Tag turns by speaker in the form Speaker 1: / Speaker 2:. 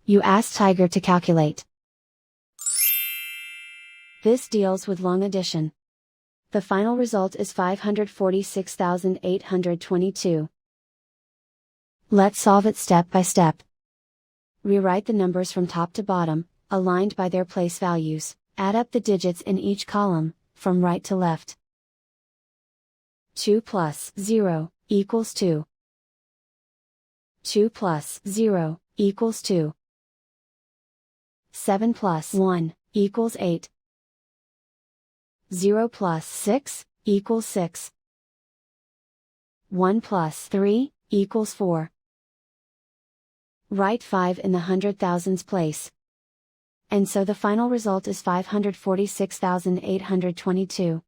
Speaker 1: You ask Tiger to calculate. This deals with long addition. The final result is 546,822. Let's solve it step by step. Rewrite the numbers from top to bottom, aligned by their place values. Add up the digits in each column, from right to left. 2 plus 0 equals 2. 2 plus 0 equals 2. 7 plus 1 equals 8. 0 plus 6 equals 6. 1 plus 3 equals 4. Write 5 in the hundred thousands place. And so the final result is 546,822.